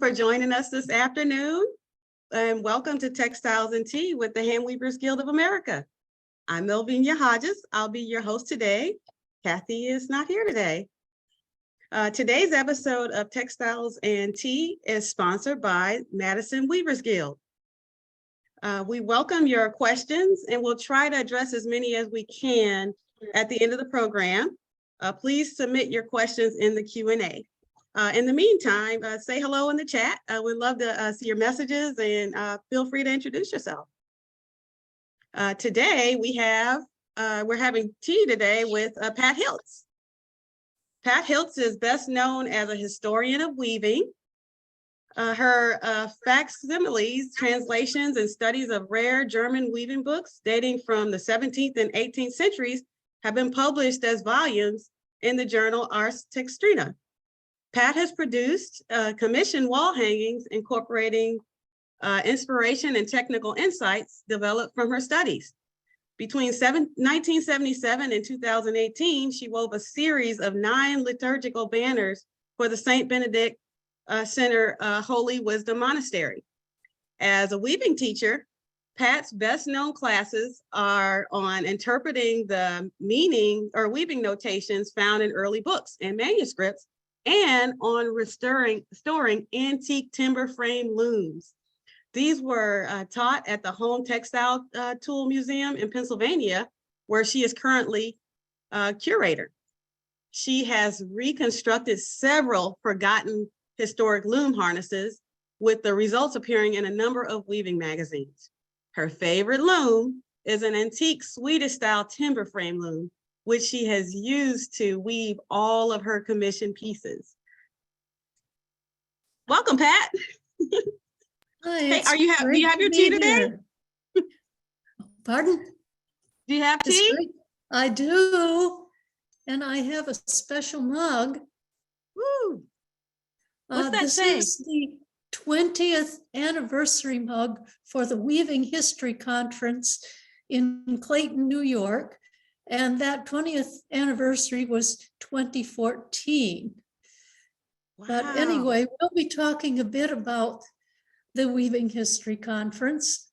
for joining us this afternoon, and welcome to Textiles Tea with the Handweavers Guild of America. I'm Melvenea Hodges. I'll be your host today. Kathy is not here today. Today's episode of Textiles and Tea is sponsored by Madison Weavers Guild. We welcome your questions and we'll try to address as many as we can at the end of the program. Please submit your questions in the Q&A. In the meantime, say hello in the chat. We'd love to see your messages and feel free to introduce yourself. Today we're having tea today with Pat Hilts. Pat Hilts is best known as a historian of weaving. Her facsimiles, translations, and studies of rare German weaving books dating from the 17th and 18th centuries have been published as volumes in the journal Ars Textrina. Pat has produced commissioned wall hangings incorporating inspiration and technical insights developed from her studies. Between 1977 and 2018, she wove a series of 9 liturgical banners for the St. Benedict Center Holy Wisdom Monastery. As a weaving teacher, Pat's best known classes are on interpreting the meaning or weaving notations found in early books and manuscripts, and on storing antique timber frame looms. These were taught at the Home Textile Tool Museum in Pennsylvania, where she is currently curator. She has reconstructed several forgotten historic loom harnesses, with the results appearing in a number of weaving magazines. Her favorite loom is an antique Swedish-style timber frame loom, which she has used to weave all of her commissioned pieces. Welcome, Pat. Hi, Hey, do you have your tea today? Pardon? Do you have tea? I do, and I have a special mug. Woo! What's that say? This is the 20th anniversary mug for the Weaving History Conference in Clayton, New York. And that 20th anniversary was 2014. Wow. But anyway, we'll be talking a bit about the Weaving History Conference.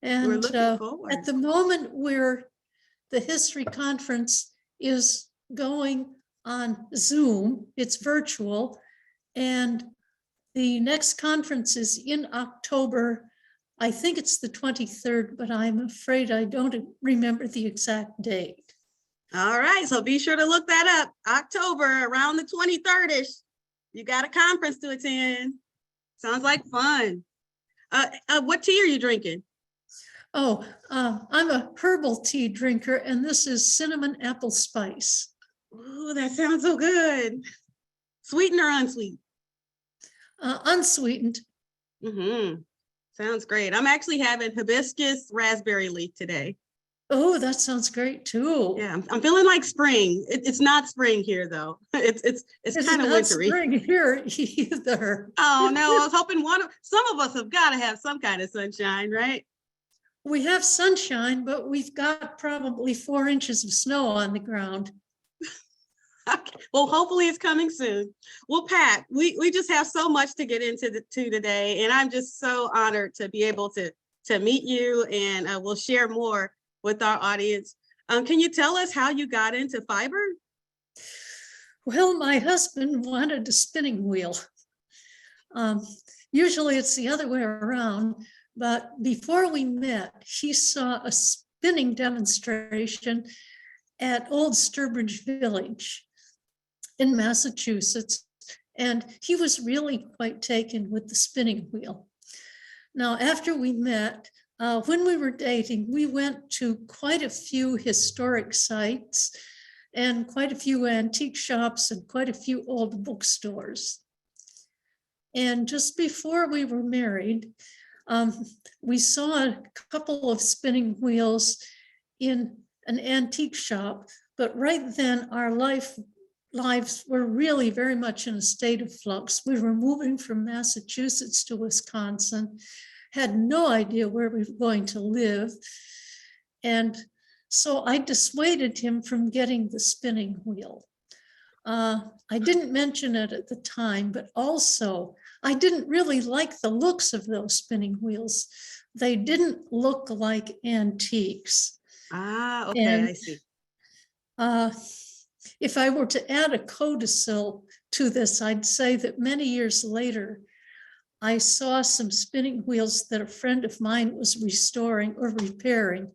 And we're looking forward. At the moment where the History Conference is going on Zoom, it's virtual, and the next conference is in October. I think it's the 23rd, but I'm afraid I don't remember the exact date. All right, so be sure to look that up. October, around the 23rd-ish. You got a conference to attend. Sounds like fun. What tea are you drinking? Oh, I'm a herbal tea drinker, and this is cinnamon apple spice. Ooh, that sounds so good. Sweetened or unsweet? Unsweetened. Mm-hmm. Sounds great. I'm actually having hibiscus raspberry leaf today. Oh, that sounds great too. Yeah, I'm feeling like spring. It's not spring here though. It's kind of wintry. Spring here either. Oh no, I was hoping some of us have got to have some kind of sunshine, right? We have sunshine, but we've got probably 4 inches of snow on the ground. Okay. Well, hopefully it's coming soon. Well, Pat, we just have so much to get into today, and I'm just so honored to be able to meet you, and we'll share more with our audience. Can you tell us how you got into fiber? Well, my husband wanted a spinning wheel. Usually it's the other way around, but before we met, he saw a spinning demonstration at Old Sturbridge Village in Massachusetts, and he was really quite taken with the spinning wheel. Now, after we met, when we were dating, we went to quite a few historic sites and quite a few antique shops and quite a few old bookstores. And just before we were married, we saw a couple of spinning wheels in an antique shop, but right then our lives were really very much in a state of flux. We were moving from Massachusetts to Wisconsin, had no idea where we were going to live. And so I dissuaded him from getting the spinning wheel. I didn't mention it at the time, but also I didn't really like the looks of those spinning wheels. They didn't look like antiques. Ah, okay, And I see. if I were to add a codicil to this, I'd say that many years later, I saw some spinning wheels that a friend of mine was restoring or repairing.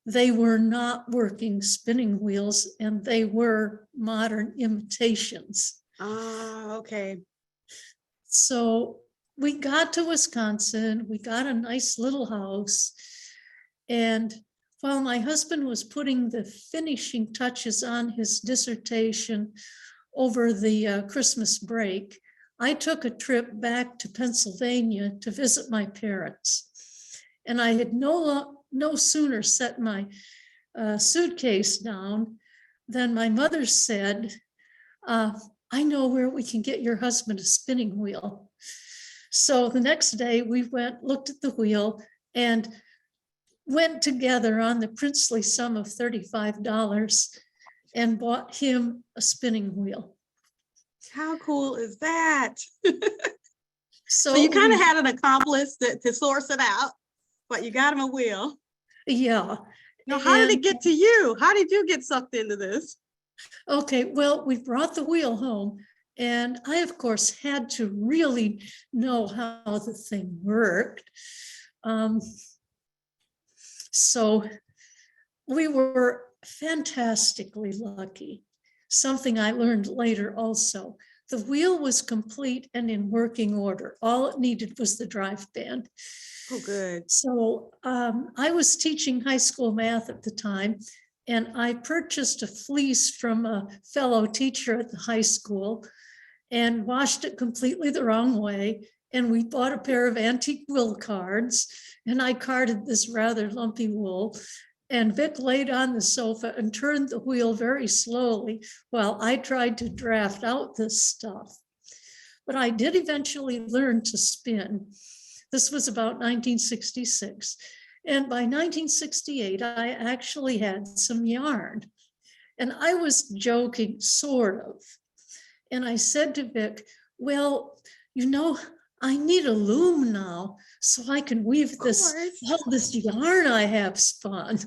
They were not working spinning wheels, and they were modern imitations. Ah, okay. So we got to Wisconsin, we got a nice little house. And while my husband was putting the finishing touches on his dissertation over the Christmas break, I took a trip back to Pennsylvania to visit my parents. And I had no sooner set my suitcase down than my mother said, I know where we can get your husband a spinning wheel. So the next day we went, looked at the wheel, and went together on the princely sum of $35 and bought him a spinning wheel. How cool is that? So you kind of had an accomplice to source it out, but you got him a wheel. Yeah. Now, how did it get to you? How did you get sucked into this? Okay, well, we brought the wheel home, and I, of course, had to really know how the thing worked. So we were fantastically lucky. Something I learned later also. The wheel was complete and in working order. All it needed was the drive band. Oh, good. So I was teaching high school math at the time, and I purchased a fleece from a fellow teacher at the high school and washed it completely the wrong way. And we bought a pair of antique wool cards, and I carded this rather lumpy wool. And Vic laid on the sofa and turned the wheel very slowly while I tried to draft out this stuff. But I did eventually learn to spin. This was about 1966. And by 1968, I actually had some yarn. And I was joking, sort of. And I said to Vic, well, you know, I need a loom now so I can weave all this yarn I have spun.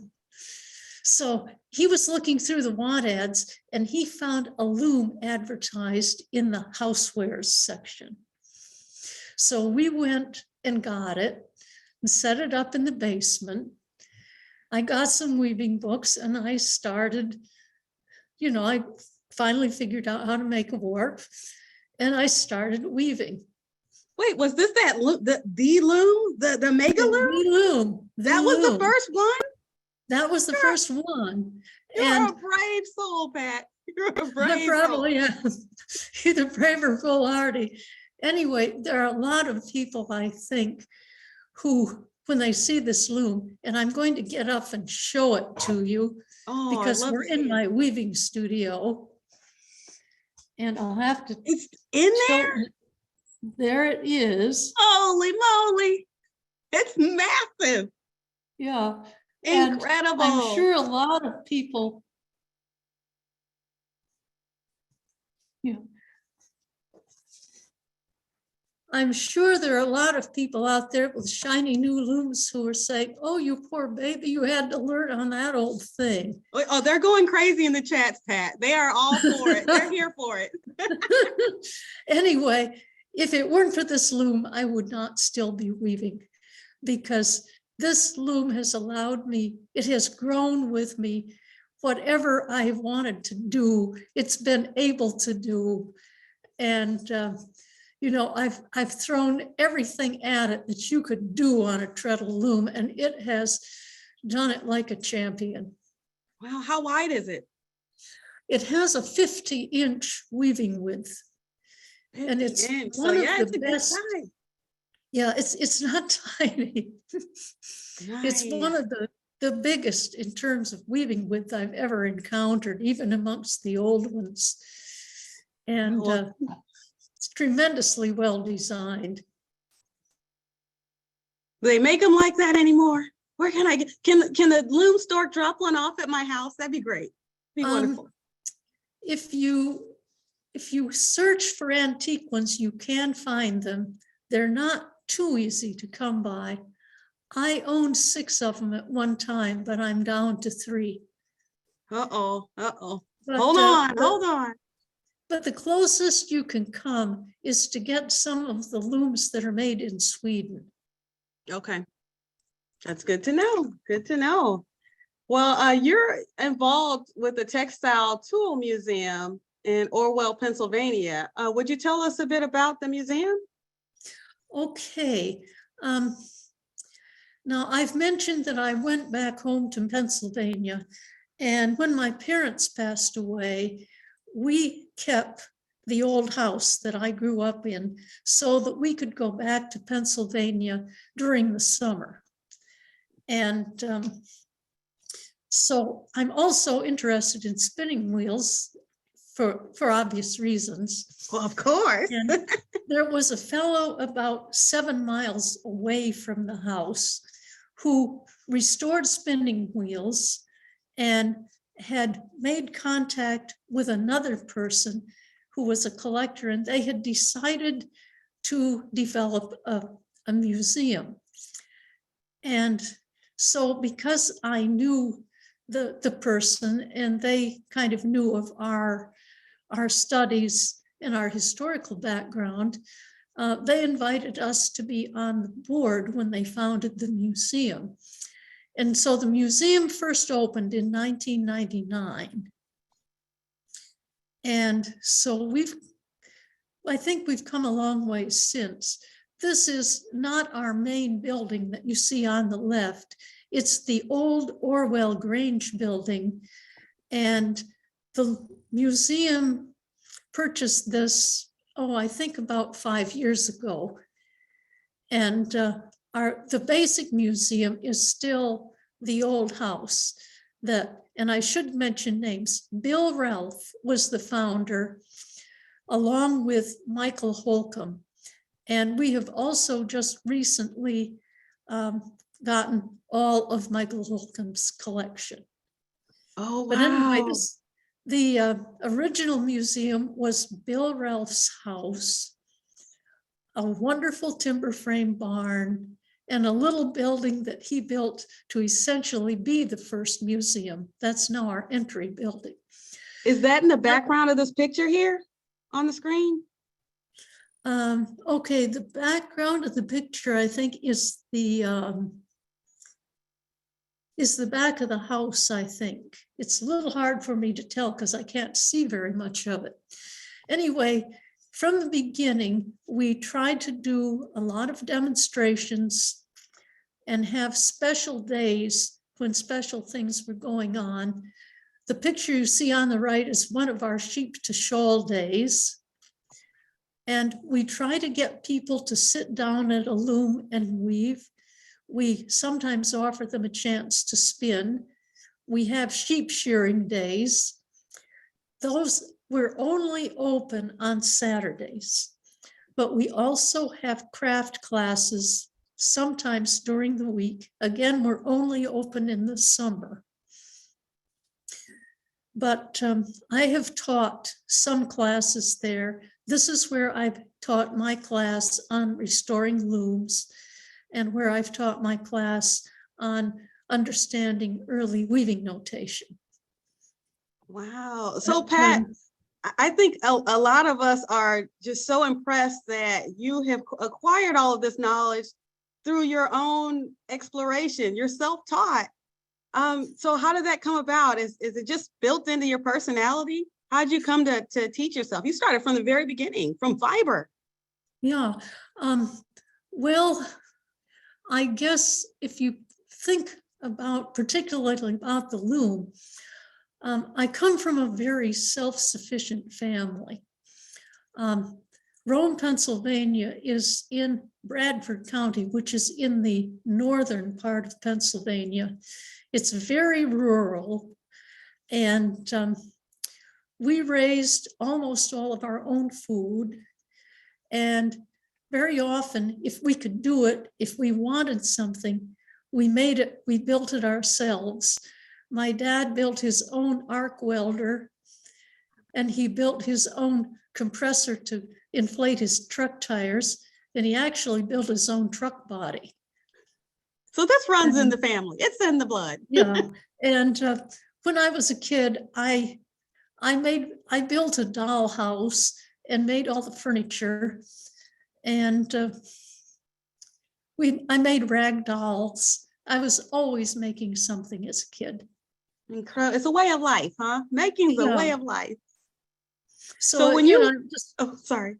So he was looking through the want ads, and he found a loom advertised in the housewares section. So we went and got it and set it up in the basement. I got some weaving books, and I started, I finally figured out how to make a warp, and I started weaving. Wait, was this the loom, the mega loom? That was the first one? That was the first one. You're a brave soul, Pat. You're a brave soul. Probably either brave or foolhardy. Anyway, there are a lot of people, I think, who, when they see this loom, and I'm going to get up and show it to you because we're in my weaving studio. And I'll have to. It's in there? There it is. Holy moly. It's massive. Yeah. Incredible. And I'm sure a lot of people. Yeah. I'm sure there are a lot of people out there with shiny new looms who are saying, oh, you poor baby, you had to learn on that old thing. Oh, they're going crazy in the chats, Pat. They are all for it. They're here for it. Anyway, if it weren't for this loom, I would not still be weaving, because this loom has allowed me, it has grown with me. Whatever I wanted to do, it's been able to do. And I've thrown everything at it that you could do on a treadle loom, and it has done it like a champion. Wow, how wide is it? It has a 50-inch weaving width. And it's one of the best. Yeah, it's not tiny. Nice. It's one of the biggest in terms of weaving width I've ever encountered, even amongst the old ones. And it's tremendously well designed. Do they make them like that anymore? Where can I get? Can the loom store drop one off at my house? That'd be great. Be wonderful. If you if you search for antique ones, you can find them. They're not too easy to come by. I owned 6 of them at one time, but I'm down to 3. Uh-oh. But, Hold on. But the closest you can come is to get some of the looms that are made in Sweden. Okay. That's good to know. Good to know. Well, you're involved with the Textile Tool Museum in Orwell, Pennsylvania. Would you tell us a bit about the museum? Okay. Now, I've mentioned that I went back home to Pennsylvania, and when my parents passed away, we kept the old house that I grew up in so that we could go back to Pennsylvania during the summer. And so I'm also interested in spinning wheels for obvious reasons. Well, of course. And there was a fellow about 7 miles away from the house who restored spinning wheels and had made contact with another person who was a collector, and they had decided to develop a museum. And so because I knew the person and they kind of knew of our studies and our historical background, they invited us to be on the board when they founded the museum. And so the museum first opened in 1999. And so I think we've come a long way since. This is not our main building that you see on the left. It's the old Orwell Grange building. And the museum purchased this, I think about 5 years ago. And the basic museum is still the old house and I should mention names. Bill Ralph was the founder, along with Michael Holcomb. And we have also just recently gotten all of Michael Holcomb's collection. Oh, wow. But anyway, the original museum was Bill Ralph's house, a wonderful timber frame barn, and a little building that he built to essentially be the first museum. That's now our entry building. Is that in the background of this picture here on the screen? Okay, the background of the picture, I think, is the back of the house, I think. It's a little hard for me to tell because I can't see very much of it. Anyway, from the beginning, we tried to do a lot of demonstrations and have special days when special things were going on. The picture you see on the right is one of our sheep to shawl days. And we try to get people to sit down at a loom and weave. We sometimes offer them a chance to spin. We have sheep shearing days. Those we're only open on Saturdays, but we also have craft classes sometimes during the week. Again, we're only open in the summer. But I have taught some classes there. This is where I've taught my class on restoring looms and where I've taught my class on understanding early weaving notation. Wow. So Pat, I think a lot of us are just so impressed that you have acquired all of this knowledge through your own exploration. You're self-taught. So how did that come about? Is it just built into your personality? How'd you come to teach yourself? You started from the very beginning, from fiber. Yeah. Well, I guess if you think particularly about the loom, I come from a very self-sufficient family. Rome, Pennsylvania is in Bradford County, which is in the northern part of Pennsylvania. It's very rural, and we raised almost all of our own food. And very often, if we could do it, if we wanted something, we built it ourselves. My dad built his own arc welder, and he built his own compressor to inflate his truck tires, and he actually built his own truck body. So this runs in the family. It's in the blood. Yeah, and when I was a kid, I built a dollhouse and made all the furniture, and I made rag dolls. I was always making something as a kid. Incredible. It's a way of life, huh? Making's a way of life. So when you oh, sorry.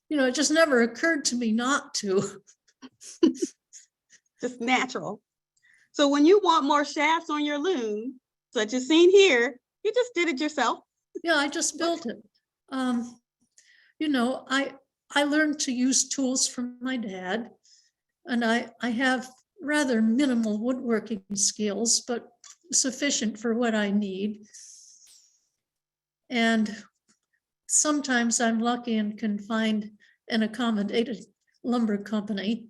It just never occurred to me not to. Just natural. So when you want more shafts on your loom, such as seen here, you just did it yourself? Yeah, I just built it. I learned to use tools from my dad, and I have rather minimal woodworking skills, but sufficient for what I need. And sometimes I'm lucky and can find an accommodated lumber company.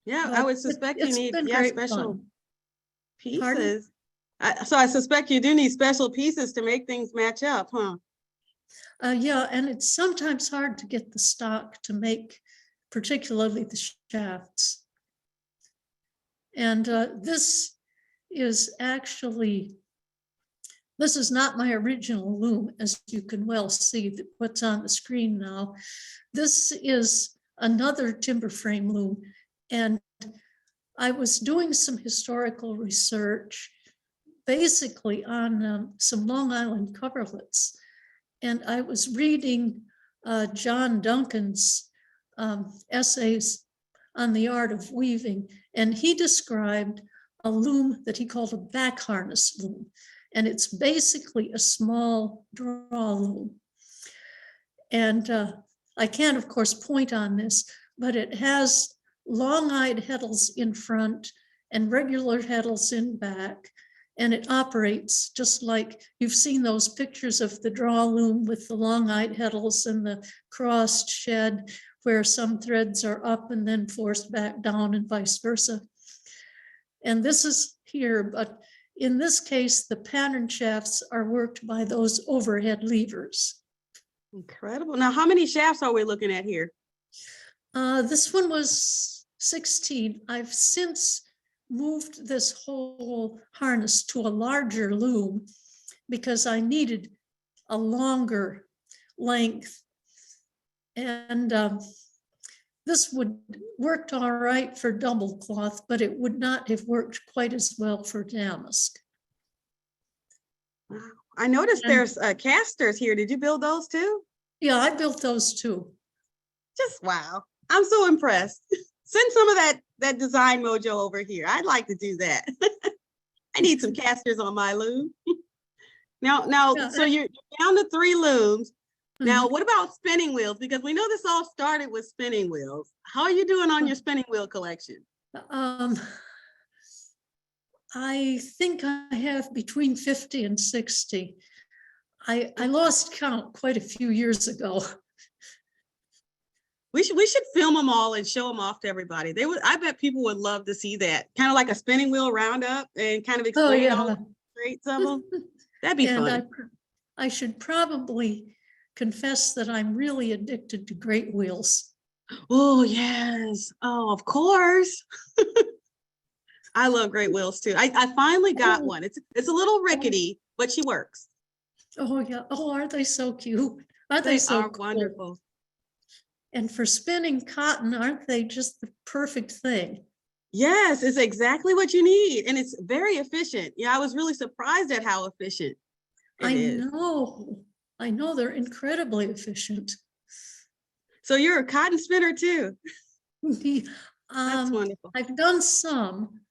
Yeah, I would suspect you need special pieces. Pardon? So I suspect you do need special pieces to make things match up, huh? Yeah, and it's sometimes hard to get the stock to make, particularly the shafts. And this is not my original loom, as you can well see what's on the screen now. This is another timber frame loom. And I was doing some historical research, basically on some Long Island coverlets. And I was reading John Duncan's essays on the art of weaving, and he described a loom that he called a back harness loom. And it's basically a small draw loom. And I can't, of course, point on this, but it has long-eyed heddles in front and regular heddles in back. And it operates just like you've seen those pictures of the draw loom with the long-eyed heddles and the crossed shed where some threads are up and then forced back down and vice versa. And this is here, but in this case, the pattern shafts are worked by those overhead levers. Incredible. Now, how many shafts are we looking at here? This one was 16. I've since moved this whole harness to a larger loom because I needed a longer length. And this would worked all right for double cloth, but it would not have worked quite as well for damask. Wow. I noticed there's casters here. Did you build those too? Yeah, I built those too. Just wow. I'm so impressed. Send some of that design mojo over here. I'd like to do that. I need some casters on my loom. Now, yeah, so you're down to 3 looms. Now, what about spinning wheels? Because we know this all started with spinning wheels. How are you doing on your spinning wheel collection? I think I have between 50 and 60. I lost count quite a few years ago. We should film them all and show them off to everybody. I bet people would love to see that. Kind of like a spinning wheel roundup and kind of explain all the traits of them. That'd be fun. I should probably confess that I'm really addicted to great wheels. Oh, yes. Oh, of course. I love great wheels too. I finally got one. It's a little rickety, but she works. Oh, yeah. Oh, aren't they so cute? Aren't they so cool? Wonderful. And for spinning cotton, aren't they just the perfect thing? Yes, it's exactly what you need. And it's very efficient. Yeah, I was really surprised at how efficient it is. I know they're incredibly efficient. So you're a cotton spinner too. That's wonderful. I've done some,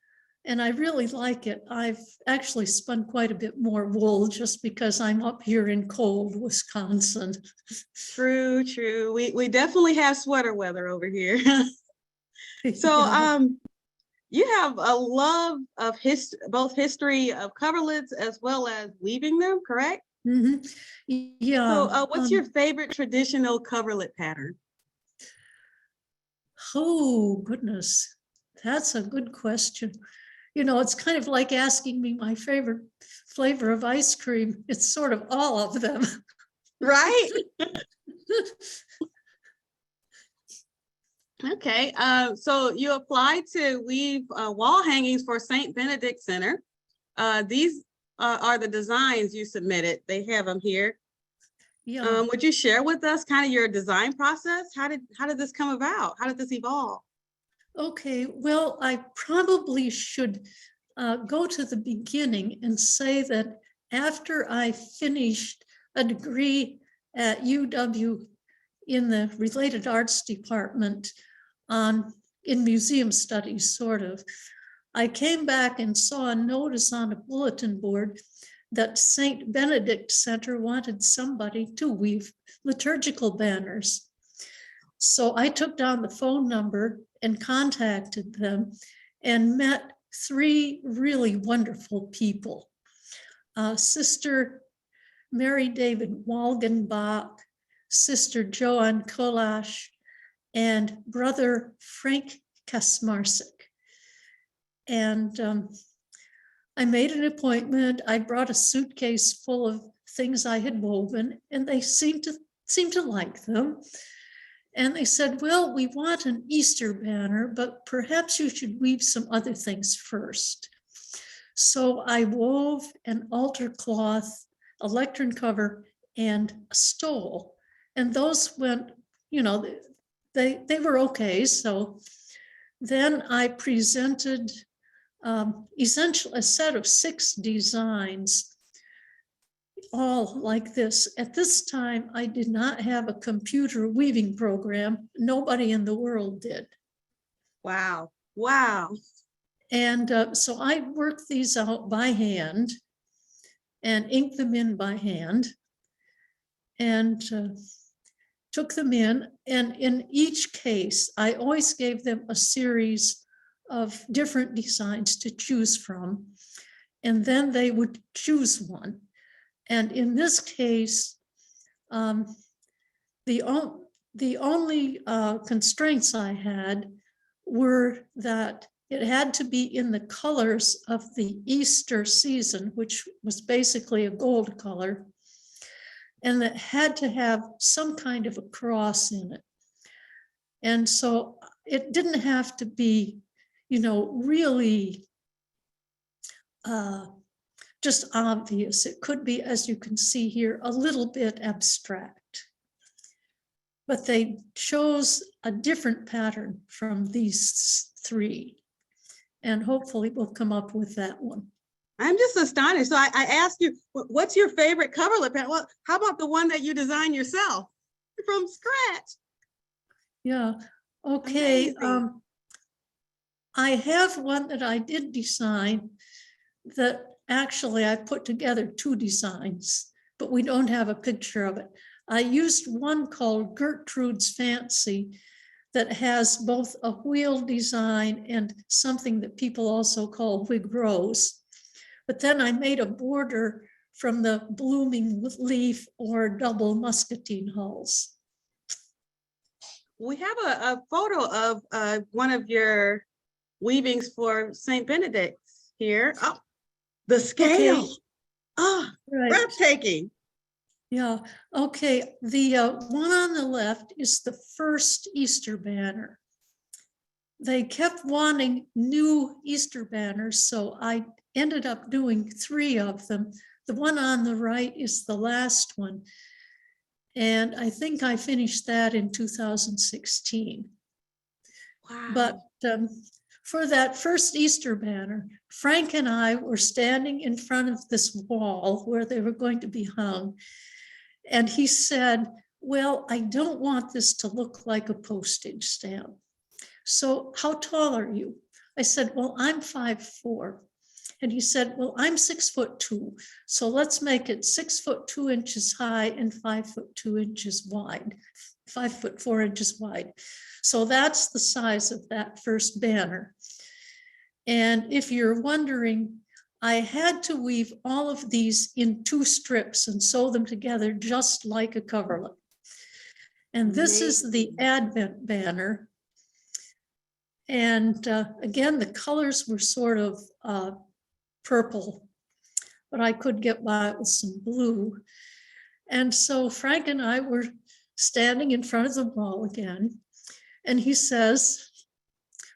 and I really like it. I've actually spun quite a bit more wool just because I'm up here in cold Wisconsin. True. We definitely have sweater weather over here. So you have a love of both history of coverlets as well as weaving them, correct? Mm-hmm. Yeah. So what's your favorite traditional coverlet pattern? Oh, goodness. That's a good question. It's kind of like asking me my favorite flavor of ice cream. It's sort of all of them. Right? Okay, so you applied to weave wall hangings for St. Benedict Center. These are the designs you submitted. They have them here. Yeah. Would you share with us kind of your design process? How did this come about? How did this evolve? Okay, well, I probably should go to the beginning and say that after I finished a degree at UW in the related arts department in museum studies, sort of, I came back and saw a notice on a bulletin board that St. Benedict Center wanted somebody to weave liturgical banners. So I took down the phone number and contacted them and met 3 really wonderful people. Sister Mary David Walgenbach, Sister Joanne Kolash, and Brother Frank Kasmarsik. And I made an appointment. I brought a suitcase full of things I had woven, and they seemed to like them. And they said, well, we want an Easter banner, but perhaps you should weave some other things first. So I wove an altar cloth, a lectern cover, and a stole. And those went, they were okay. So then I presented essentially a set of 6 designs, all like this. At this time, I did not have a computer weaving program. Nobody in the world did. Wow. Wow. And so I worked these out by hand and inked them in by hand and took them in. And in each case, I always gave them a series of different designs to choose from. And then they would choose one. And in this case, the only constraints I had were that it had to be in the colors of the Easter season, which was basically a gold color, and that had to have some kind of a cross in it. And so it didn't have to be, really just obvious. It could be, as you can see here, a little bit abstract. But they chose a different pattern from these 3. And hopefully we'll come up with that one. I'm just astonished. So I asked you, what's your favorite coverlet pattern? Well, how about the one that you designed yourself from scratch? Yeah, okay. Amazing. I have one that I did design that actually I put together 2 designs, but we don't have a picture of it. I used one called Gertrude's Fancy that has both a wheel design and something that people also call wig rose. But then I made a border from the blooming leaf or double muscatine hulls. We have a photo of one of your weavings for St. Benedict here. Oh, the scale. Okay. Oh, Right. breathtaking. Yeah, okay. The one on the left is the first Easter banner. They kept wanting new Easter banners, so I ended up doing 3 of them. The one on the right is the last one. And I think I finished that in 2016. Wow. But for that first Easter banner, Frank and I were standing in front of this wall where they were going to be hung. And he said, well, I don't want this to look like a postage stamp. So how tall are you? I said, well, I'm 5'4". And he said, well, I'm 6'2". So let's make it 6'2" inches high and 5'2" inches wide, 5'4" inches wide. So that's the size of that first banner. And if you're wondering, I had to weave all of these in 2 strips and sew them together just like a coverlet. And this is the Advent banner. And again, the colors were sort of purple, but I could get by with some blue. And so Frank and I were standing in front of the wall again. And he says,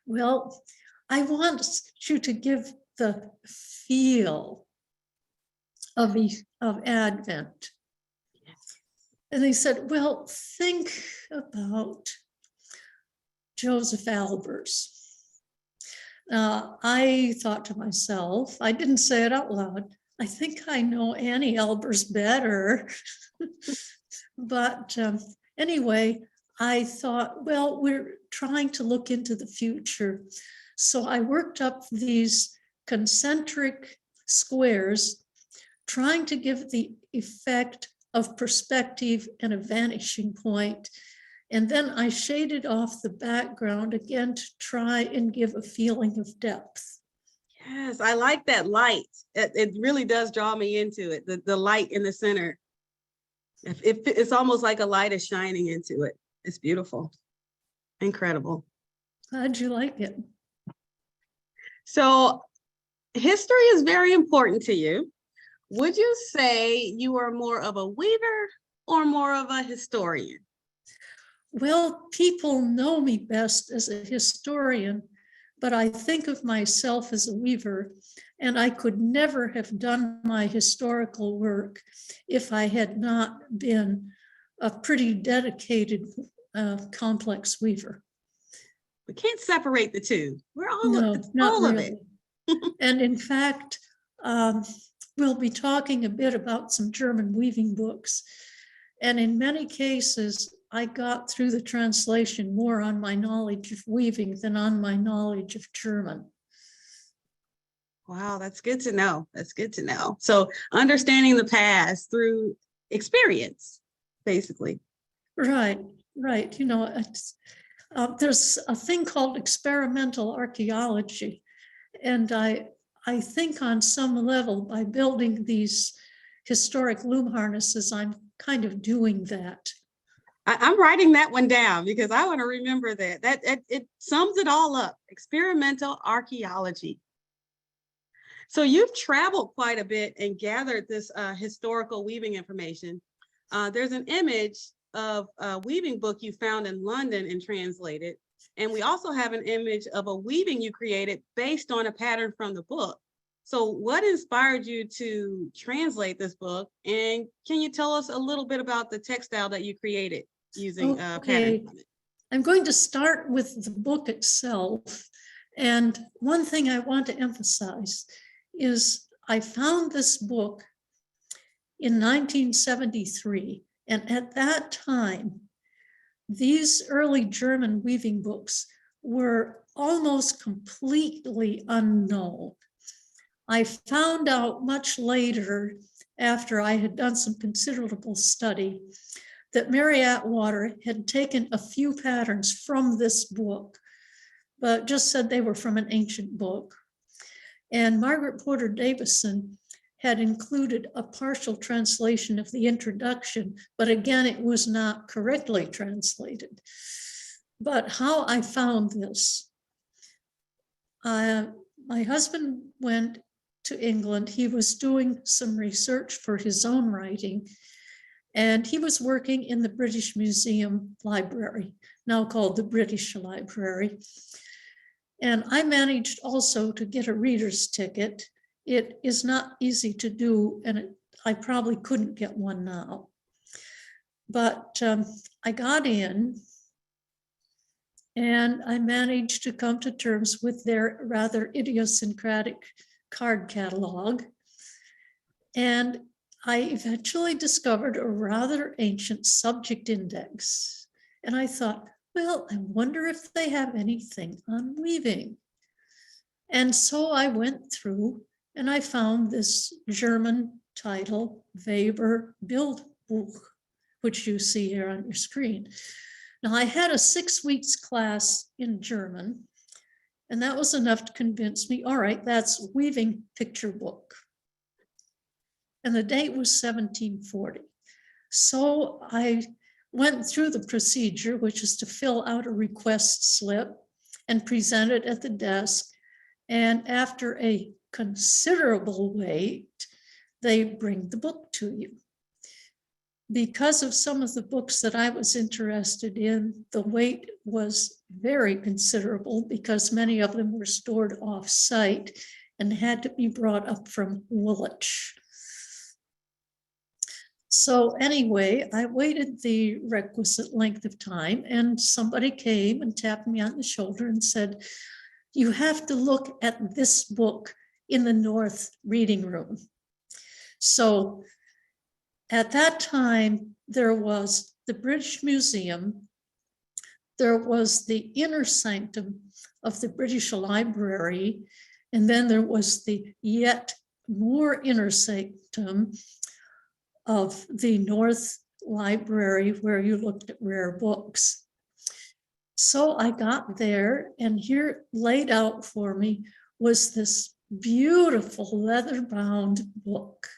well, I want you to give the feel of Advent. And he said, well, think about Joseph Albers. I thought to myself, I didn't say it out loud, I think I know Annie Albers better. But anyway, I thought, well, we're trying to look into the future. So I worked up these concentric squares, trying to give the effect of perspective and a vanishing point. And then I shaded off the background again to try and give a feeling of depth. Yes, I like that light. It really does draw me into it. The light in the center. It's almost like a light is shining into it. It's beautiful. Incredible. Glad you like it. So history is very important to you. Would you say you are more of a weaver or more of a historian? Well, people know me best as a historian, but I think of myself as a weaver, and I could never have done my historical work if I had not been a pretty dedicated, complex weaver. We can't separate the two. We're all, No, it's not all really. of it. And in fact, we'll be talking a bit about some German weaving books. And in many cases, I got through the translation more on my knowledge of weaving than on my knowledge of German. Wow, that's good to know. That's good to know. So understanding the past through experience, basically. Right, right. You know, there's a thing called experimental archaeology. And I think on some level, by building these historic loom harnesses, I'm kind of doing that. I'm writing that one down because I want to remember that. It sums it all up. Experimental archaeology. So you've traveled quite a bit and gathered this historical weaving information. There's an image of a weaving book you found in London and translated. And we also have an image of a weaving you created based on a pattern from the book. So what inspired you to translate this book? And can you tell us a little bit about the textile that you created using pattern from it? I'm going to start with the book itself. And one thing I want to emphasize is I found this book in 1973. And at that time, these early German weaving books were almost completely unknown. I found out much later, after I had done some considerable study, that Mary Atwater had taken a few patterns from this book, but just said they were from an ancient book. And Margaret Porter Davison had included a partial translation of the introduction, but again, it was not correctly translated. But how I found this, my husband went to England. He was doing some research for his own writing, and he was working in the British Museum Library, now called the British Library. And I managed also to get a reader's ticket. It is not easy to do, and I probably couldn't get one now. But I got in, and I managed to come to terms with their rather idiosyncratic card catalog. And I eventually discovered a rather ancient subject index. And I thought, well, I wonder if they have anything on weaving. And so I went through and I found this German title, Weber Bildbuch, which you see here on your screen. Now, I had a 6 weeks class in German, and that was enough to convince me, all right, that's weaving picture book. And the date was 1740. So I went through the procedure, which is to fill out a request slip and present it at the desk. And after a considerable wait, they bring the book to you. Because of some of the books that I was interested in, the wait was very considerable because many of them were stored off-site and had to be brought up from Woolwich. So anyway, I waited the requisite length of time, and somebody came and tapped me on the shoulder and said, "You have to look at this book in the North reading room." So at that time, there was the British Museum, there was the inner sanctum of the British Library, and then there was the yet more inner sanctum of the North Library, where you looked at rare books. So I got there, and here laid out for me was this beautiful leather-bound book.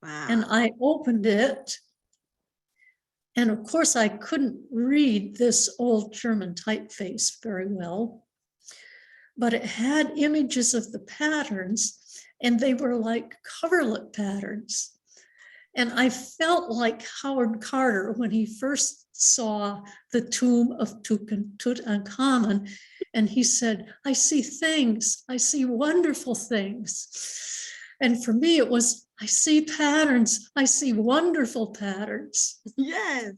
Wow. And I opened it, and of course I couldn't read this old German typeface very well, but it had images of the patterns, and they were like coverlet patterns. And I felt like Howard Carter when he first saw the tomb of Tutankhamun, and he said, "I see things, I see wonderful things." And for me, it was, I see patterns, I see wonderful patterns. Yes.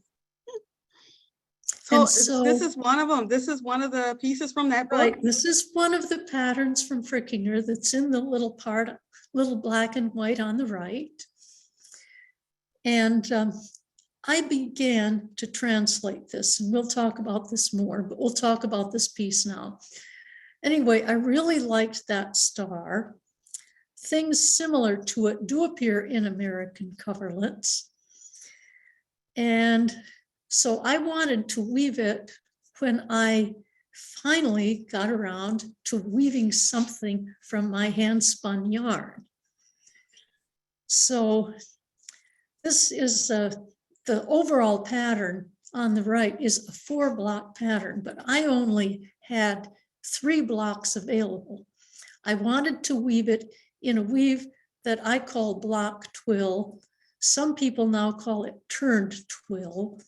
And So this is one of them. This is one of the pieces from that book. Right, this is one of the patterns from Frickinger that's in the little part, little black and white on the right. And I began to translate this, and we'll talk about this more, but we'll talk about this piece now. Anyway, I really liked that star. Things similar to it do appear in American coverlets. And so I wanted to weave it when I finally got around to weaving something from my hand-spun yarn. So this is the overall pattern on the right is a 4-block pattern, but I only had 3 blocks available. I wanted to weave it in a weave that I call block twill. Some people now call it turned twill,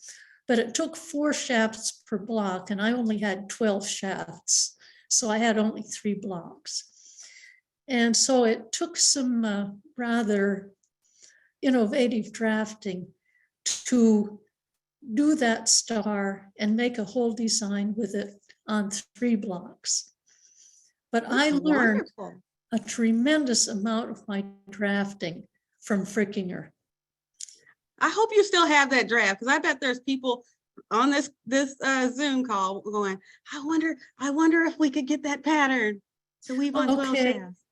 but it took 4 shafts per block, and I only had 12 shafts, so I had only 3 blocks. And so it took some rather innovative drafting to do that star and make a whole design with it on 3 blocks. But I learned a tremendous amount of my drafting from Frickinger. I hope you still have that draft, because I bet there's people on this Zoom call going, I wonder if we could get that pattern to weave on 12 shafts.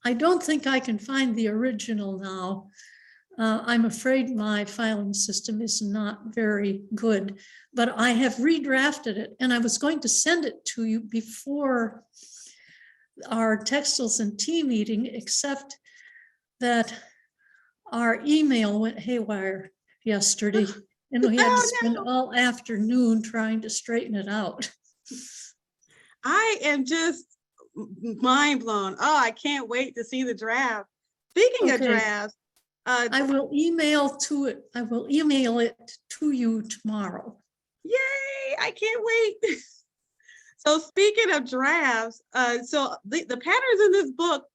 I don't think I can find the original now. I'm afraid my filing system is not very good, but I have redrafted it, and I was going to send it to you before our Textiles and Tea meeting, except that our email went haywire yesterday, and we had to spend all afternoon trying to straighten it out. I am just mind blown. Oh, I can't wait to see the draft. Speaking of drafts, I will email it to you tomorrow. Yay, I can't wait. So speaking of drafts, so the patterns in this book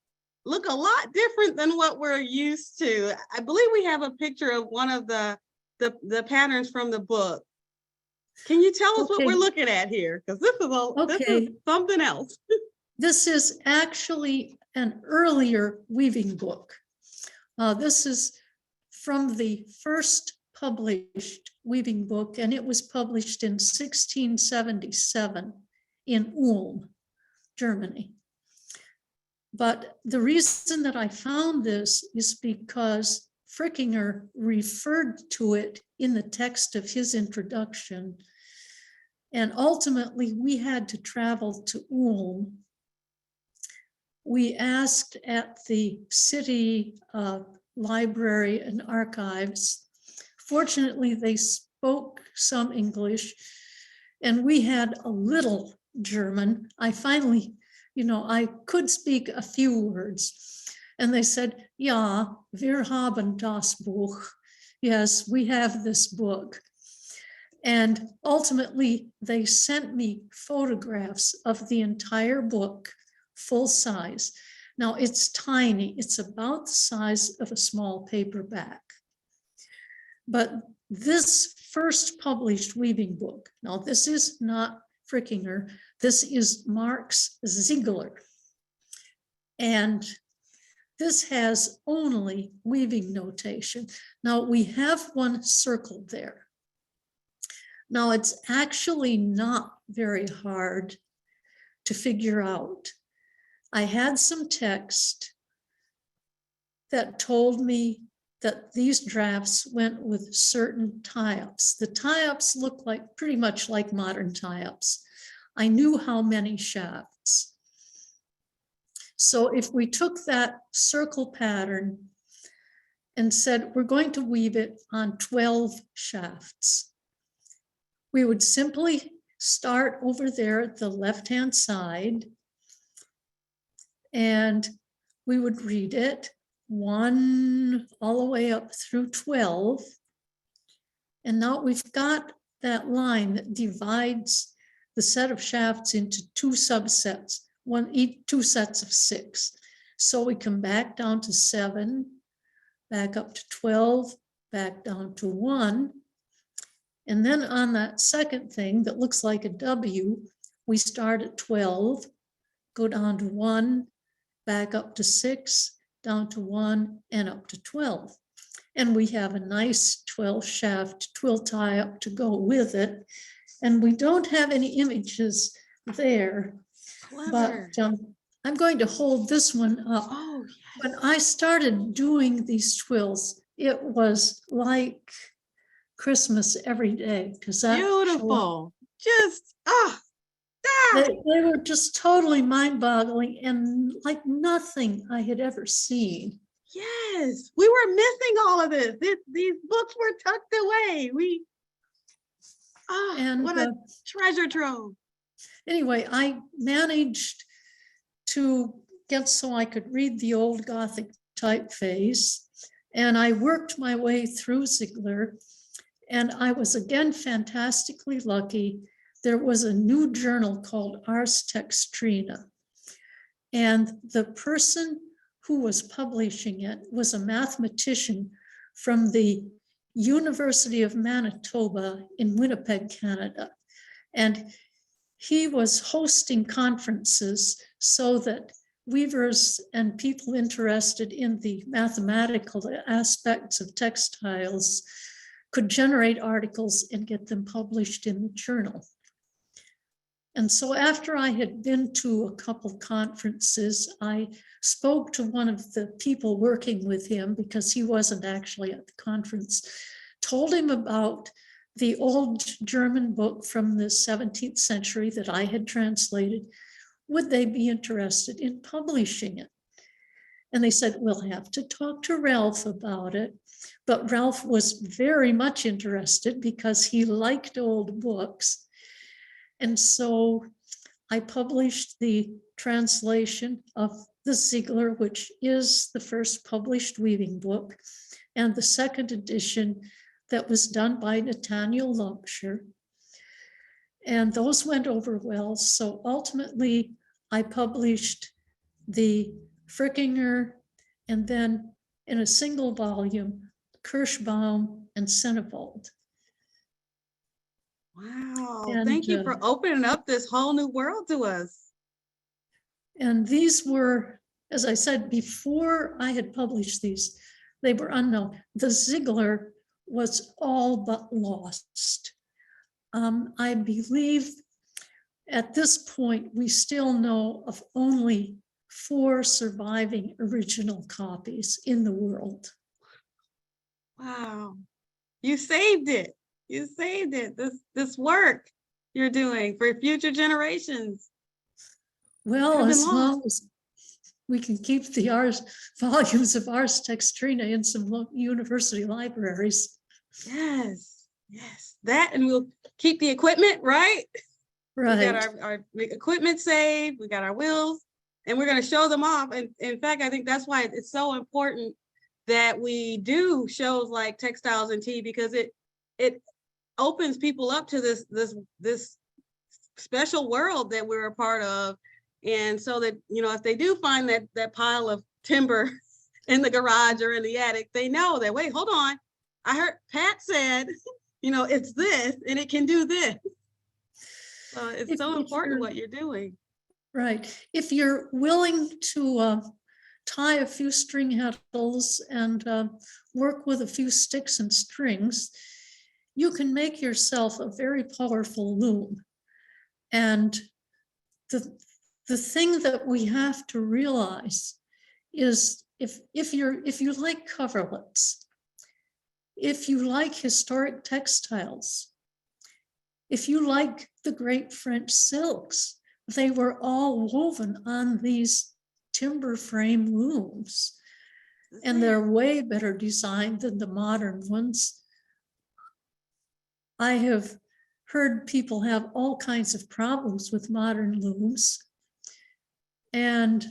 look a lot different than what we're used to. I believe we have a picture of one of the patterns from the book. Can you tell us what we're looking at here? Because this is something else. This is actually an earlier weaving book. This is from the first published weaving book, and it was published in 1677 in Ulm, Germany. But the reason that I found this is because Frickinger referred to it in the text of his introduction. And ultimately, we had to travel to Ulm. We asked at the city library and archives. Fortunately, they spoke some English, and we had a little German, I finally, I could speak a few words. And they said, ja, wir haben das Buch. Yes, we have this book. And ultimately, they sent me photographs of the entire book, full size. Now, it's tiny. It's about the size of a small paperback. But this first published weaving book, now this is not Frickinger, this is Marx Ziegler. And this has only weaving notation. Now, we have one circled there. Now, it's actually not very hard to figure out. I had some text that told me that these drafts went with certain tie-ups. The tie-ups look like pretty much like modern tie-ups. I knew how many shafts. So if we took that circle pattern and said, we're going to weave it on 12 shafts, we would simply start over there at the left-hand side, and we would read it 1 all the way up through 12. And now we've got that line that divides the set of shafts into 2 subsets, two sets of 6. So we come back down to 7, back up to 12, back down to 1. And then on that second thing that looks like a W, we start at 12, go down to 1, back up to 6, down to 1, and up to 12. And we have a nice 12 shaft twill tie up to go with it. And we don't have any images there. Clever. But I'm going to hold this one up. Oh, yes. When I started doing these twills, it was like Christmas every day, because that Beautiful. Just, they were just totally mind-boggling and like nothing I had ever seen. yes. We were missing all of this. These books were tucked away. And what a treasure trove. anyway, I managed to get so I could read the old Gothic typeface, and I worked my way through Ziegler, and I was again fantastically lucky. There was a new journal called Ars Textrina, and the person who was publishing it was a mathematician from the University of Manitoba in Winnipeg, Canada. And he was hosting conferences so that weavers and people interested in the mathematical aspects of textiles could generate articles and get them published in the journal. And so after I had been to a couple conferences, I spoke to one of the people working with him, because he wasn't actually at the conference, told him about the old German book from the 17th century that I had translated. Would they be interested in publishing it? And they said, we'll have to talk to Ralph about it. But Ralph was very much interested because he liked old books. And so I published the translation of the Ziegler, which is the first published weaving book, and the second edition that was done by Nathaniel Lumpshire. And those went over well. So ultimately, I published the Frickinger, and then in a single volume, Kirschbaum and Sennevold. Wow. And, thank you for opening up this whole new world to us. And these were, as I said, before I had published these, they were unknown. The Ziegler was all but lost. I believe at this point, we still know of only 4 surviving original copies in the world. Wow. You saved it. You saved it. This work you're doing for future generations. Well, as long as we can keep the volumes of Ars Textrina in some university libraries. Yes, yes. That, and we'll keep the equipment, right? We got right. our equipment saved, we got our wheels, and we're going to show them off. And in fact, I think that's why it's so important that we do shows like Textiles and Tea, because it opens people up to this special world that we're a part of. And so that, you know, if they do find that pile of timber in the garage or in the attic, they know that, wait, hold on. I heard Pat said, you know, it's this and it can do this. So it's so important what you're doing. Right. If you're willing to tie a few string handles and work with a few sticks and strings, you can make yourself a very powerful loom. And the thing that we have to realize is if you like coverlets, if you like historic textiles, if you like the great French silks, they were all woven on these timber frame looms. And they're way better designed than the modern ones. I have heard people have all kinds of problems with modern looms. And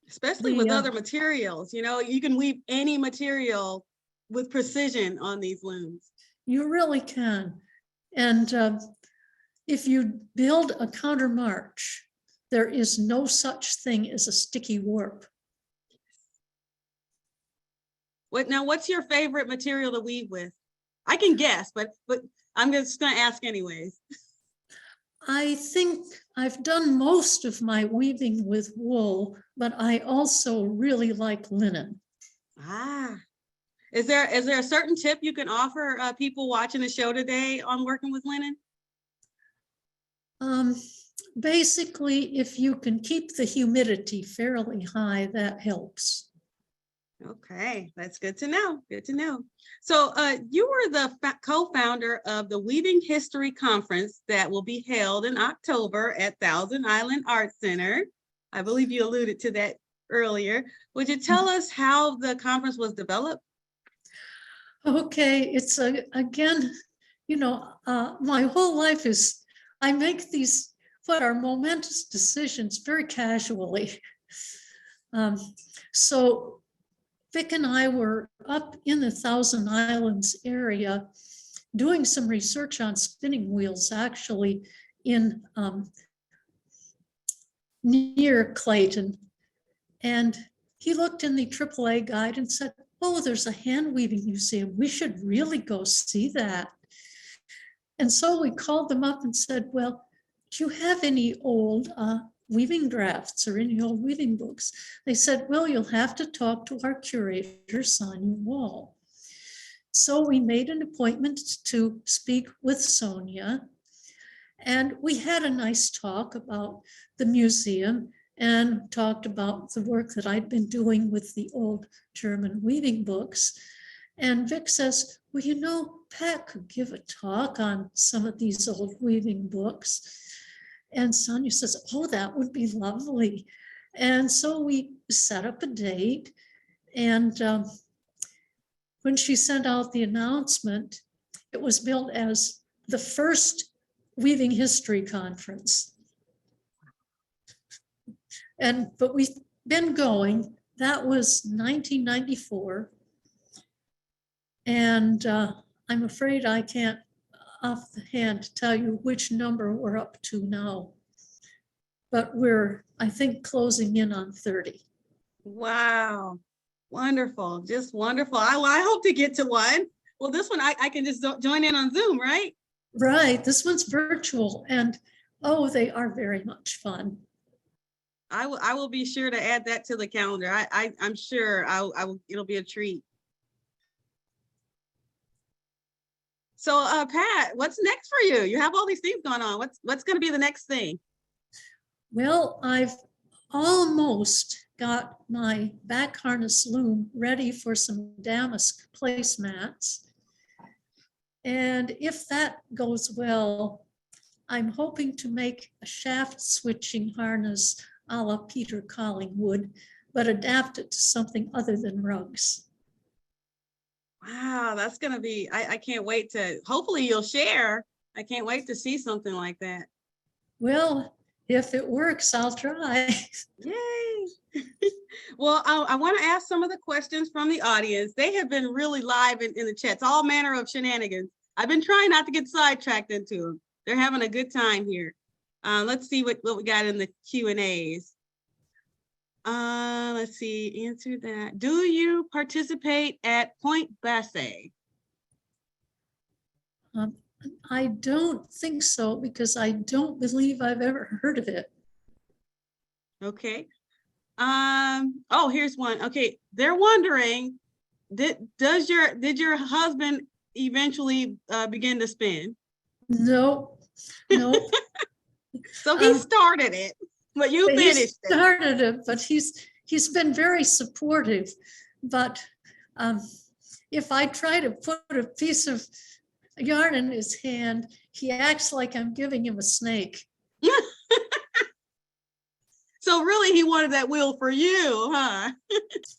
especially with other materials, you know, you can weave any material with precision on these looms. You really can. And if you build a countermarch, there is no such thing as a sticky warp. What's your favorite material to weave with? I can guess, but I'm just going to ask anyways. I think I've done most of my weaving with wool, but I also really like linen. Ah, is there a certain tip you can offer people watching the show today on working with linen? Basically, if you can keep the humidity fairly high, that helps. Okay, that's good to know. Good to know. So you were the co-founder of the Weaving History Conference that will be held in October at Thousand Island Art Center. I believe you alluded to that earlier. Would you tell us how the conference was developed? Okay, it's again, you know, my whole life is, I make these, what are momentous decisions very casually. So Vic and I were up in the Thousand Islands area doing some research on spinning wheels, actually in near Clayton. And he looked in the AAA guide and said, oh, there's a hand weaving museum. We should really go see that. And so we called them up and said, well, do you have any old weaving drafts or any old weaving books? They said, well, you'll have to talk to our curator, Sonia Wall. So we made an appointment to speak with Sonia. And we had a nice talk about the museum and talked about the work that I'd been doing with the old German weaving books. And Vic says, well, you know, Pat could give a talk on some of these old weaving books. And Sonia says, oh, that would be lovely. And so we set up a date. And when she sent out the announcement, it was billed as the first Weaving History Conference. But we've been going. That was 1994. And I'm afraid I can't off the hand tell you which number we're up to now. But we're, I think, closing in on 30. Wow. Wonderful. Just wonderful. I hope to get to one. Well, this one I can just join in on Zoom, right? Right. This one's virtual. And oh, they are very much fun. I will be sure to add that to the calendar. I'm sure it'll be a treat. So Pat, what's next for you? You have all these things going on. What's going to be the next thing? Well, I've almost got my back harness loom ready for some damask placemats. And if that goes well, I'm hoping to make a shaft switching harness a la Peter Collingwood, but adapt it to something other than rugs. Wow, that's going to be, I can't wait to, hopefully you'll share. I can't wait to see something like that. Well, if it works, I'll try. Yay. Well, I want to ask some of the questions from the audience. They have been really live in the chats, all manner of shenanigans. I've been trying not to get sidetracked into them. They're having a good time here. Let's see what we got in the Q&As. Let's see, answer that. Do you participate at Point Basset? I don't think so, because I don't believe I've ever heard of it. Okay. Oh, here's one. Okay, they're wondering, did your husband eventually begin to spin? No, no. So he started it, but you finished it. Started it, but he's been very supportive. But if I try to put a piece of yarn in his hand, he acts like I'm giving him a snake. So really, he wanted that wheel for you, huh?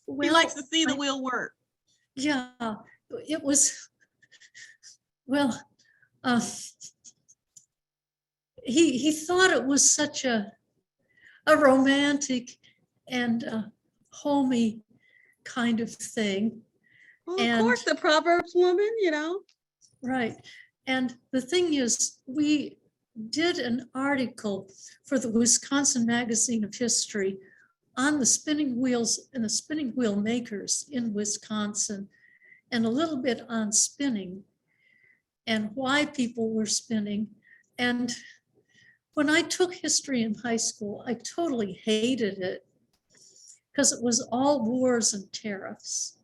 Well, he likes to see the wheel work. Yeah, it was, well, he thought it was such a romantic and homey kind of thing. Well, of course, the Proverbs woman, you know. Right. And the thing is, we did an article for the Wisconsin Magazine of History on the spinning wheels and the spinning wheel makers in Wisconsin, and a little bit on spinning and why people were spinning. And when I took history in high school, I totally hated it because it was all wars and tariffs.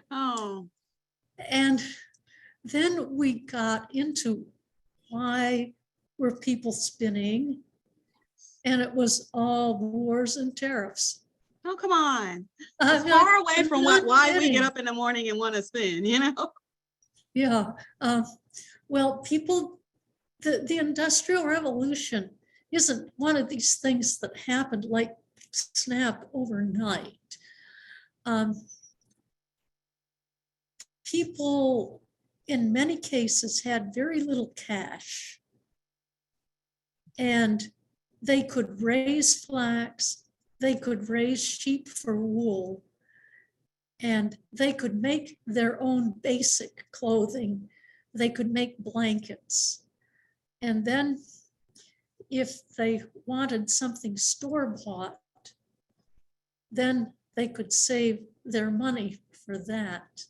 Oh. And then we got into why were people spinning, and it was all wars and tariffs. Oh, come on. It's far away from why we get up in the morning and want to spin, you know? Yeah. Well, people, the Industrial Revolution isn't one of these things that happened like snap overnight. People, in many cases, had very little cash, and they could raise flax, they could raise sheep for wool, and they could make their own basic clothing. They could make blankets. And then if they wanted something store-bought, then they could save their money for that.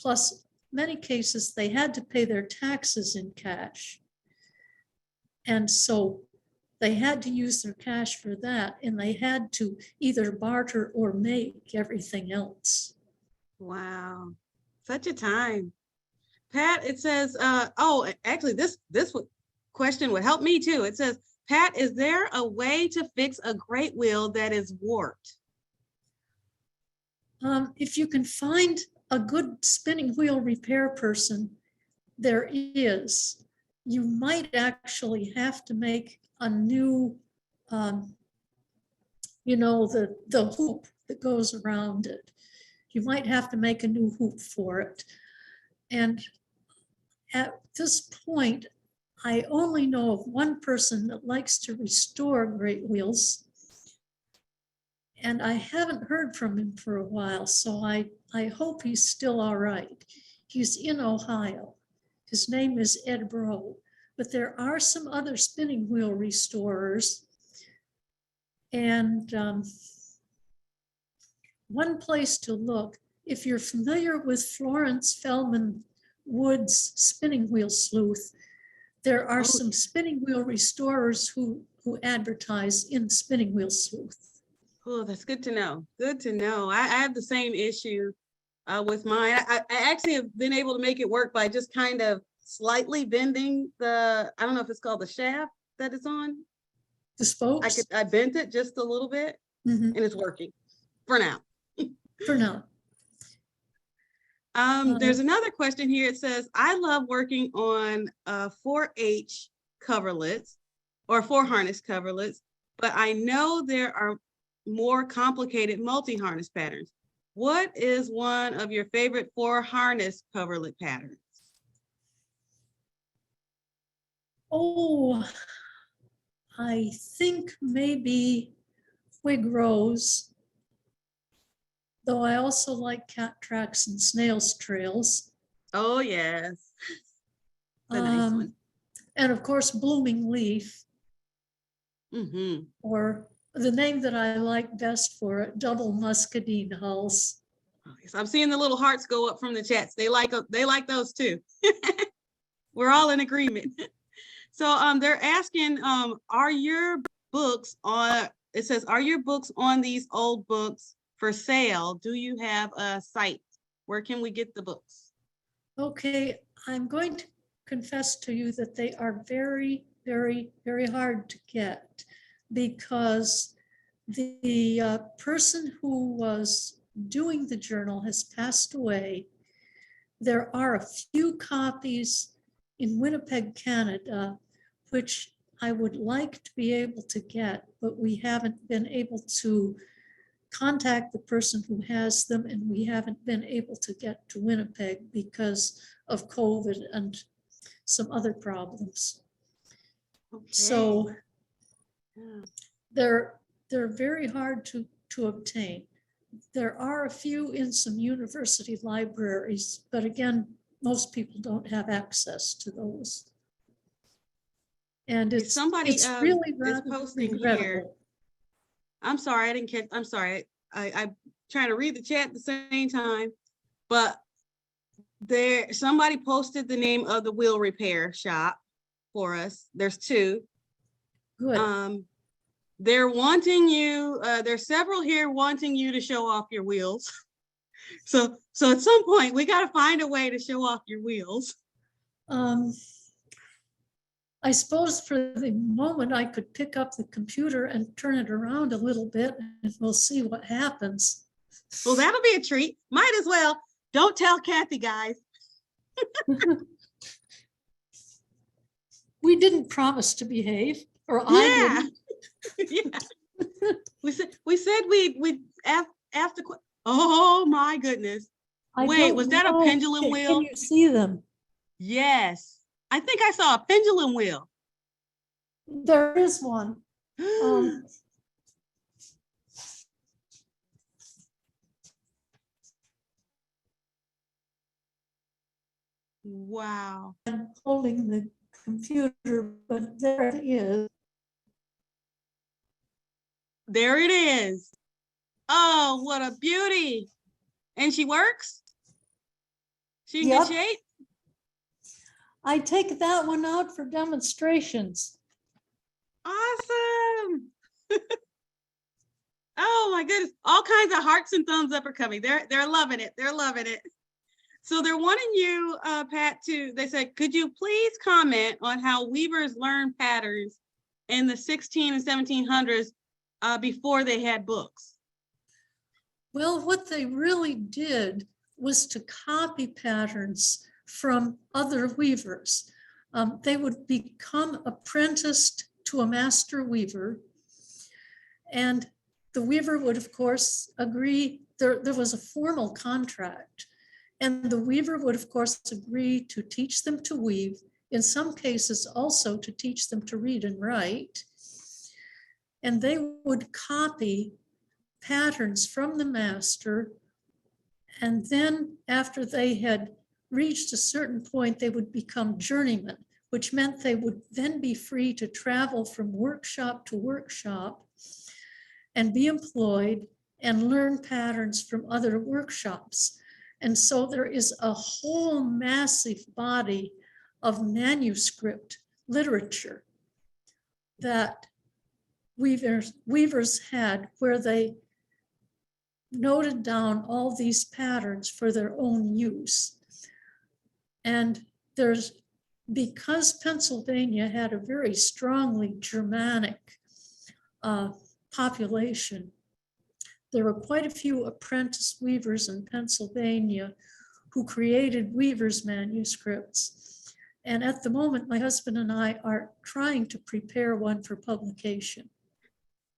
Plus, many cases, they had to pay their taxes in cash. And so they had to use their cash for that, and they had to either barter or make everything else. Wow, such a time. Pat, it says, oh, actually, this question would help me too. It says, Pat, is there a way to fix a great wheel that is warped? If you can find a good spinning wheel repair person, there is. You might actually have to make a new, you know, the hoop that goes around it. You might have to make a new hoop for it. And at this point, I only know of one person that likes to restore great wheels. And I haven't heard from him for a while, so I hope he's still all right. He's in Ohio. His name is Ed Bro, but there are some other spinning wheel restorers. And one place to look, if you're familiar with Florence Feldman Wood's Spinning Wheel Sleuth, there are some spinning wheel restorers who advertise in Spinning Wheel Sleuth. Oh, that's good to know. Good to know. I have the same issue with mine. I actually have been able to make it work by just kind of slightly bending I don't know if it's called the shaft that it's on. The spokes? I bent it just a little bit, and it's working for now. For now. There's another question here. It says, I love working on 4H coverlets or 4-harness coverlets, but I know there are more complicated multi-harness patterns. What is one of your favorite 4-harness coverlet patterns? Oh, I think maybe Twig Rose, though I also like cat tracks and snail's trails. Oh, yes. The nice one. And of course, Blooming Leaf, or the name that I like best for it, double muscadine hulls. Okay, so I'm seeing the little hearts go up from the chats. They like those too. We're all in agreement. So they're asking, are your books on, it says, are your books on these old books for sale? Do you have a site? Where can we get the books? Okay, I'm going to confess to you that they are very, very, very hard to get, because the person who was doing the journal has passed away. There are a few copies in Winnipeg, Canada, which I would like to be able to get, but we haven't been able to contact the person who has them, and we haven't been able to get to Winnipeg because of COVID and some other problems. Okay. So Yeah. they're very hard to obtain. There are a few in some university libraries, but again, most people don't have access to those. And it's really rather posting regrettable. here. I'm sorry, I didn't catch. I'm sorry. I'm trying to read the chat at the same time, but somebody posted the name of the wheel repair shop for us. There's two. Good. They're wanting you. There's several here wanting you to show off your wheels. So at some point we got to find a way to show off your wheels. I suppose for the moment I could pick up the computer and turn it around a little bit, and we'll see what happens. Well, that'll be a treat. Might as well. Don't tell Kathy, guys. We didn't promise to behave, or Yeah. I didn't. Yeah. we said we'd ask the. Oh my goodness! Wait, was that a pendulum wheel? Can you see them? Yes, I think I saw a pendulum wheel. There is one. Wow. I'm holding the computer, but there it is. There it is. Oh, what a beauty. And she works? She in good shape? I take that one out for demonstrations. Awesome. Oh my goodness. All kinds of hearts and thumbs up are coming. They're loving it. They're loving it. So they're wanting you, Pat, they said, could you please comment on how weavers learned patterns in the 16 and 1700s before they had books? Well, what they really did was to copy patterns from other weavers. They would become apprenticed to a master weaver, and the weaver would, of course, agree. There was a formal contract, and the weaver would, of course, agree to teach them to weave, in some cases also to teach them to read and write. And they would copy patterns from the master, and then after they had reached a certain point, they would become journeymen, which meant they would then be free to travel from workshop to workshop and be employed and learn patterns from other workshops. And so there is a whole massive body of manuscript literature that weavers had, where they noted down all these patterns for their own use. And because Pennsylvania had a very strongly Germanic population, there were quite a few apprentice weavers in Pennsylvania who created weavers' manuscripts. And at the moment, my husband and I are trying to prepare one for publication.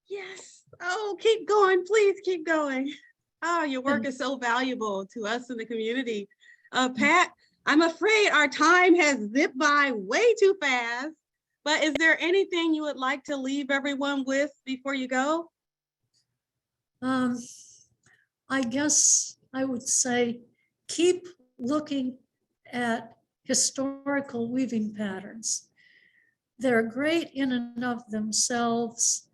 Yes. Oh, keep going. Please keep going. Oh, your work is so valuable to us in the community. Pat, I'm afraid our time has zipped by way too fast, But is there anything you would like to leave everyone with before you go? I guess I would say keep looking at historical weaving patterns. They're great in and of themselves.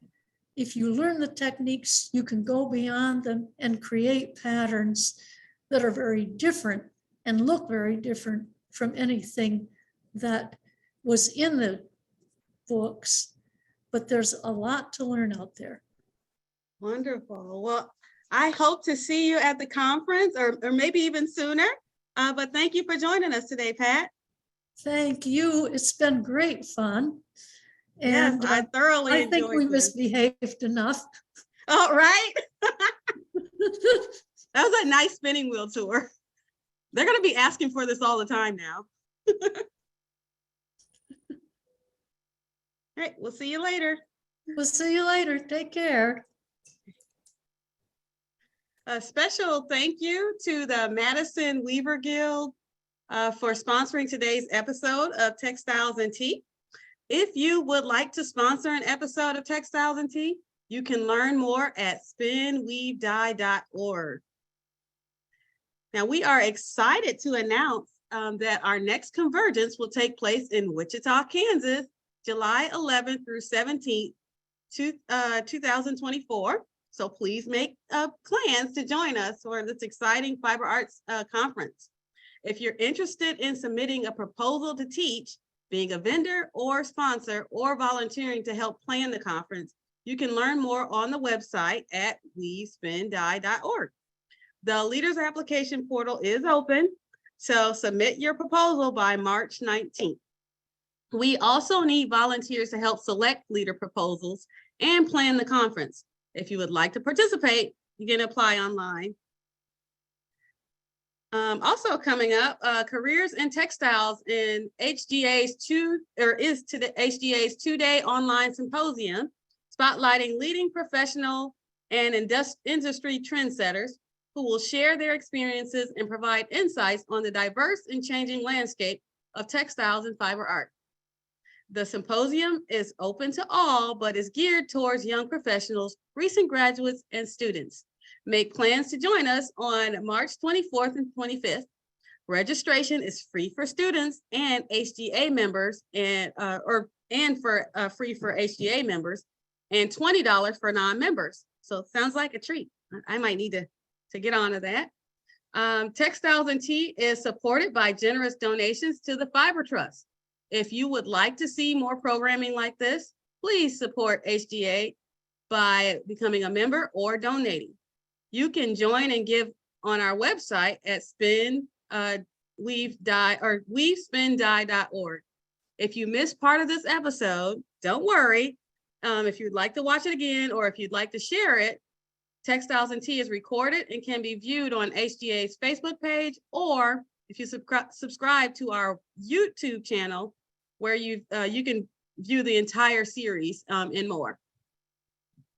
If you learn the techniques, you can go beyond them and create patterns that are very different and look very different from anything that was in the books. But there's a lot to learn out there. Wonderful. Well, I hope to see you at the conference or maybe even sooner. But thank you for joining us today, Pat. Thank you. It's been great fun. And yes, I thoroughly I think we this. misbehaved enough. Oh, right. That was a nice spinning wheel tour. They're going to be asking for this all the time now. All right, we'll see you later. We'll see you later. Take care. A special thank you to the Madison Weaver Guild for sponsoring today's episode of Textiles and Tea. If you would like to sponsor an episode of Textiles and Tea, you can learn more at spinweavedye.org. Now, we are excited to announce that our next convergence will take place in Wichita, Kansas, July 11th through 17th, 2024. So please make plans to join us for this exciting fiber arts conference. If you're interested in submitting a proposal to teach, being a vendor or sponsor, or volunteering to help plan the conference, you can learn more on the website at wespindye.org. The Leaders Application Portal is open, so submit your proposal by March 19th. We also need volunteers to help select leader proposals and plan the conference. If you would like to participate, you can apply online. Also coming up, Careers in Textiles in HGA's HGA's two-day online symposium, spotlighting leading professional and industry trendsetters who will share their experiences and provide insights on the diverse and changing landscape of textiles and fiber art. The symposium is open to all, but is geared towards young professionals, recent graduates, and students. Make plans to join us on March 24th and 25th. Registration is free for students and HGA members, and free for HGA members, and $20 for non-members. So it sounds like a treat. I might need to get on to that. Textiles and Tea is supported by generous donations to the Fiber Trust. If you would like to see more programming like this, please support HGA by becoming a member or donating. You can join and give on our website at wespindye.org. If you missed part of this episode, don't worry. If you'd like to watch it again, or if you'd like to share it, Textiles and Tea is recorded and can be viewed on HGA's Facebook page, or if you subscribe to our YouTube channel, where you can view the entire series and more.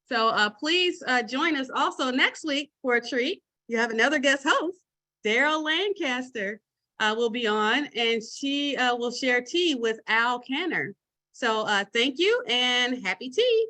So please join us also next week for a treat. You have another guest host, Daryl Lancaster, will be on, and she will share tea with Al Canner. So thank you and happy tea.